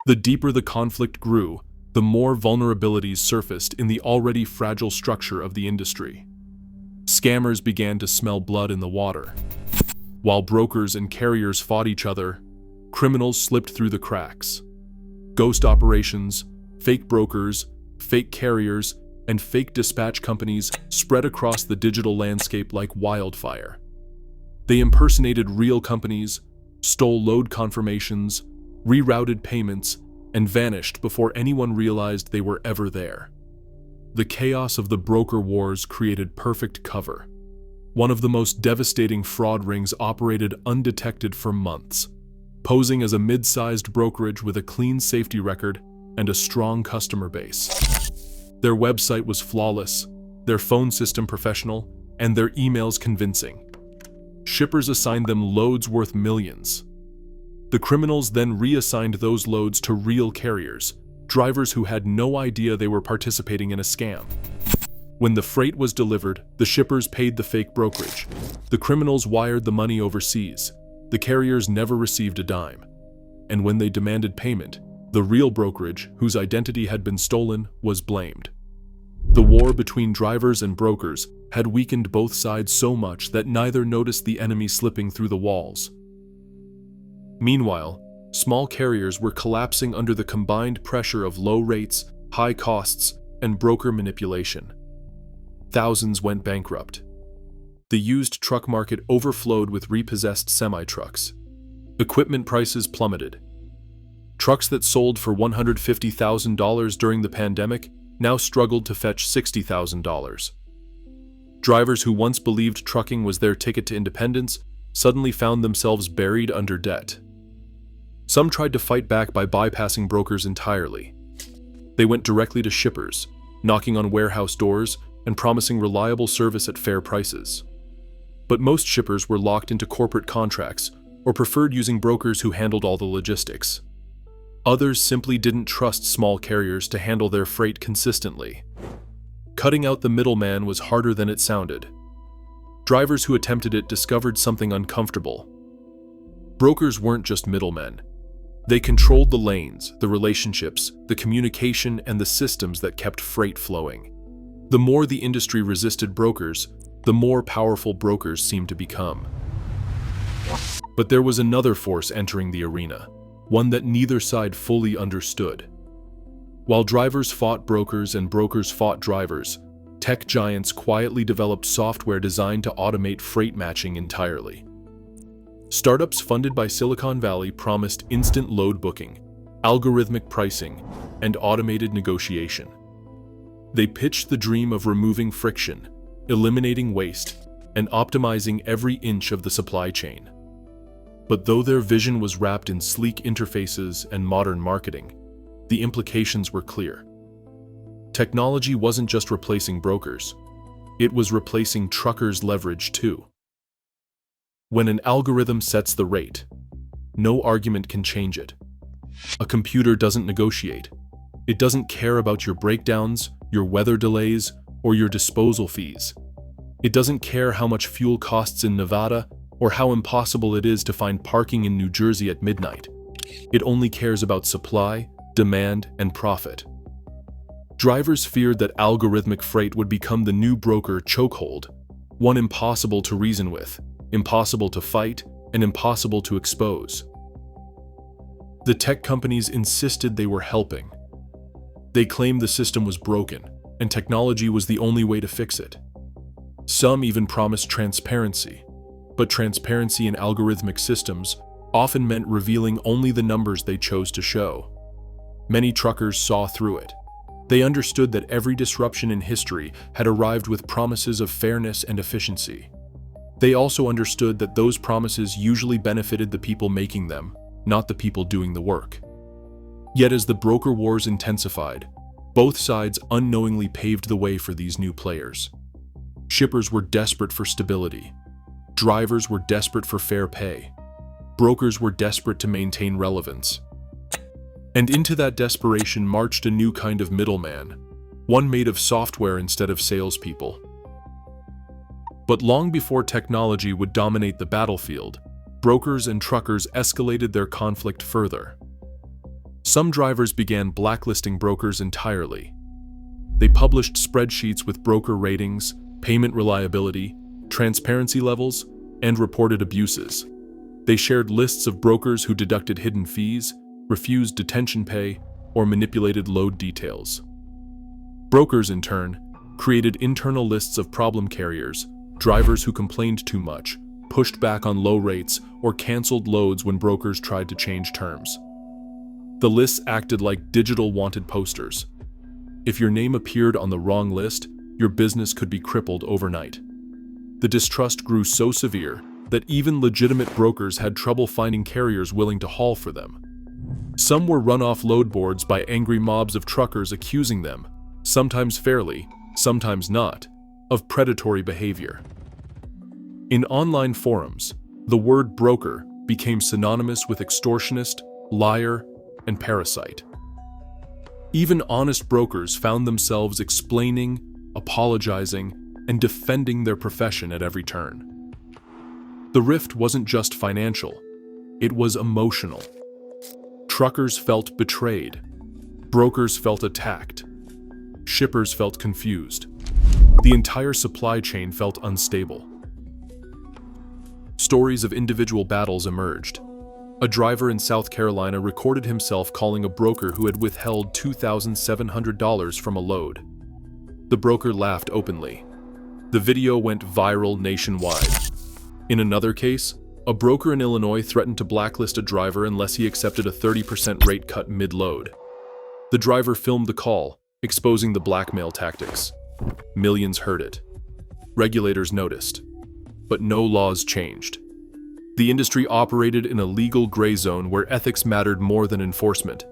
The deeper the conflict grew, the more vulnerabilities surfaced in the already fragile structure of the industry. Scammers began to smell blood in the water. While brokers and carriers fought each other, criminals slipped through the cracks. Ghost operations, fake brokers, fake carriers, and fake dispatch companies spread across the digital landscape like wildfire. They impersonated real companies, stole load confirmations, rerouted payments, and vanished before anyone realized they were ever there. The chaos of the broker wars created perfect cover. One of the most devastating fraud rings operated undetected for months, posing as a mid-sized brokerage with a clean safety record and a strong customer base. Their website was flawless, their phone system professional, and their emails convincing. Shippers assigned them loads worth millions. The criminals then reassigned those loads to real carriers, drivers who had no idea they were participating in a scam. When the freight was delivered, the shippers paid the fake brokerage. The criminals wired the money overseas. The carriers never received a dime. And when they demanded payment, the real brokerage, whose identity had been stolen, was blamed. The war between drivers and brokers had weakened both sides so much that neither noticed the enemy slipping through the walls. Meanwhile, small carriers were collapsing under the combined pressure of low rates, high costs, and broker manipulation. Thousands went bankrupt. The used truck market overflowed with repossessed semi-trucks. Equipment prices plummeted. Trucks that sold for $150,000 during the pandemic now struggled to fetch $60,000. Drivers who once believed trucking was their ticket to independence suddenly found themselves buried under debt. Some tried to fight back by bypassing brokers entirely. They went directly to shippers, knocking on warehouse doors and promising reliable service at fair prices. But most shippers were locked into corporate contracts or preferred using brokers who handled all the logistics. Others simply didn't trust small carriers to handle their freight consistently. Cutting out the middleman was harder than it sounded. Drivers who attempted it discovered something uncomfortable. Brokers weren't just middlemen. They controlled the lanes, the relationships, the communication, and the systems that kept freight flowing. The more the industry resisted brokers, the more powerful brokers seemed to become. But there was another force entering the arena, one that neither side fully understood. While drivers fought brokers and brokers fought drivers, tech giants quietly developed software designed to automate freight matching entirely. Startups funded by Silicon Valley promised instant load booking, algorithmic pricing, and automated negotiation. They pitched the dream of removing friction, eliminating waste, and optimizing every inch of the supply chain. But though their vision was wrapped in sleek interfaces and modern marketing, the implications were clear. Technology wasn't just replacing brokers, it was replacing truckers' leverage too. When an algorithm sets the rate, no argument can change it. A computer doesn't negotiate. It doesn't care about your breakdowns, your weather delays, or your disposal fees. It doesn't care how much fuel costs in Nevada or how impossible it is to find parking in New Jersey at midnight. It only cares about supply, demand, and profit. Drivers feared that algorithmic freight would become the new broker chokehold, one impossible to reason with, impossible to fight, and impossible to expose. The tech companies insisted they were helping. They claimed the system was broken, and technology was the only way to fix it. Some even promised transparency, but transparency in algorithmic systems often meant revealing only the numbers they chose to show. Many truckers saw through it. They understood that every disruption in history had arrived with promises of fairness and efficiency. They also understood that those promises usually benefited the people making them, not the people doing the work. Yet as the broker wars intensified, both sides unknowingly paved the way for these new players. Shippers were desperate for stability. Drivers were desperate for fair pay. Brokers were desperate to maintain relevance. And into that desperation marched a new kind of middleman, one made of software instead of salespeople. But long before technology would dominate the battlefield, brokers and truckers escalated their conflict further. Some drivers began blacklisting brokers entirely. They published spreadsheets with broker ratings, payment reliability, transparency levels, and reported abuses. They shared lists of brokers who deducted hidden fees, refused detention pay, or manipulated load details. Brokers, in turn, created internal lists of problem carriers, drivers who complained too much, pushed back on low rates, or canceled loads when brokers tried to change terms. The lists acted like digital wanted posters. If your name appeared on the wrong list, your business could be crippled overnight. The distrust grew so severe that even legitimate brokers had trouble finding carriers willing to haul for them. Some were run off load boards by angry mobs of truckers accusing them, sometimes fairly, sometimes not, of predatory behavior. In online forums, the word broker became synonymous with extortionist, liar, and parasite. Even honest brokers found themselves explaining, apologizing, and defending their profession at every turn. The rift wasn't just financial, it was emotional. Truckers felt betrayed. Brokers felt attacked. Shippers felt confused. The entire supply chain felt unstable. Stories of individual battles emerged. A driver in South Carolina recorded himself calling a broker who had withheld $2,700 from a load. The broker laughed openly. The video went viral nationwide. In another case, a broker in Illinois threatened to blacklist a driver unless he accepted a 30% rate cut mid-load. The driver filmed the call, exposing the blackmail tactics. Millions heard it. Regulators noticed, but no laws changed. The industry operated in a legal gray zone where ethics mattered more than enforcement,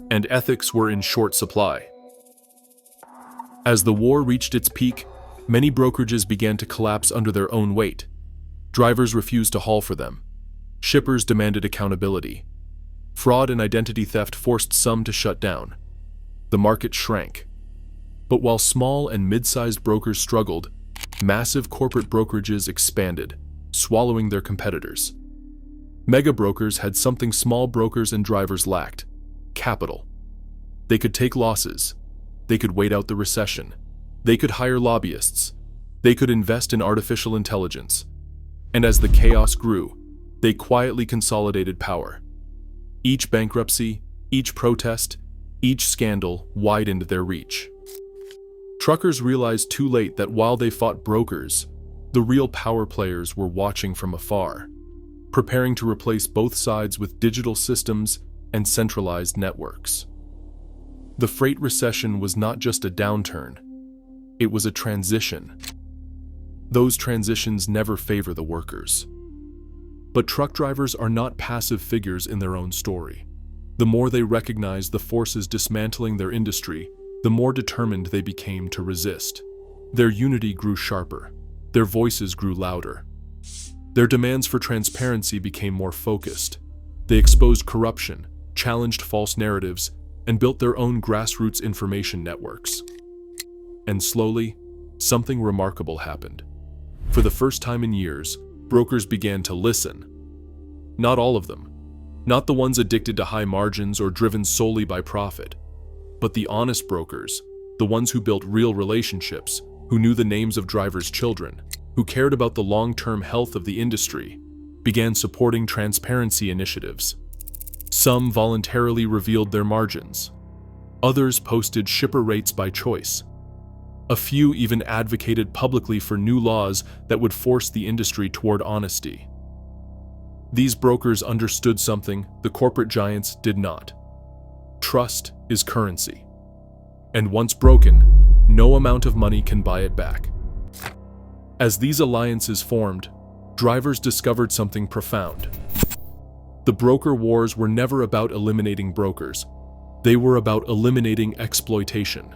and ethics were in short supply. As the war reached its peak, many brokerages began to collapse under their own weight. Drivers refused to haul for them. Shippers demanded accountability. Fraud and identity theft forced some to shut down. The market shrank. But while small and mid-sized brokers struggled, massive corporate brokerages expanded, swallowing their competitors. Mega brokers had something small brokers and drivers lacked: capital. They could take losses. They could wait out the recession. They could hire lobbyists. They could invest in artificial intelligence. And as the chaos grew, they quietly consolidated power. Each bankruptcy, each protest, each scandal widened their reach. Truckers realized too late that while they fought brokers, the real power players were watching from afar, preparing to replace both sides with digital systems and centralized networks. The freight recession was not just a downturn, it was a transition. Those transitions never favor the workers. But truck drivers are not passive figures in their own story. The more they recognized the forces dismantling their industry, the more determined they became to resist. Their unity grew sharper. Their voices grew louder. Their demands for transparency became more focused. They exposed corruption, challenged false narratives, and built their own grassroots information networks. And slowly, something remarkable happened. For the first time in years, brokers began to listen. Not all of them. Not the ones addicted to high margins or driven solely by profit. But the honest brokers, the ones who built real relationships, who knew the names of drivers' children, who cared about the long-term health of the industry, began supporting transparency initiatives. Some voluntarily revealed their margins. Others posted shipper rates by choice. A few even advocated publicly for new laws that would force the industry toward honesty. These brokers understood something the corporate giants did not. Trust is currency. And once broken, no amount of money can buy it back. As these alliances formed, drivers discovered something profound. The broker wars were never about eliminating brokers. They were about eliminating exploitation.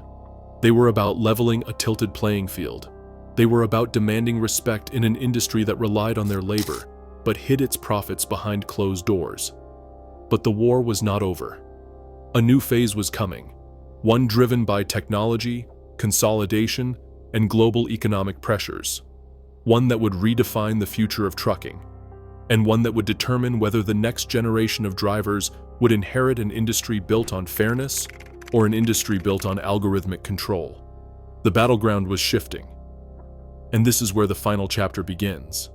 They were about leveling a tilted playing field. They were about demanding respect in an industry that relied on their labor, but hid its profits behind closed doors. But the war was not over. A new phase was coming, one driven by technology, consolidation, and global economic pressures. One that would redefine the future of trucking. and one that would determine whether the next generation of drivers would inherit an industry built on fairness or an industry built on algorithmic control. The battleground was shifting, and this is where the final chapter begins.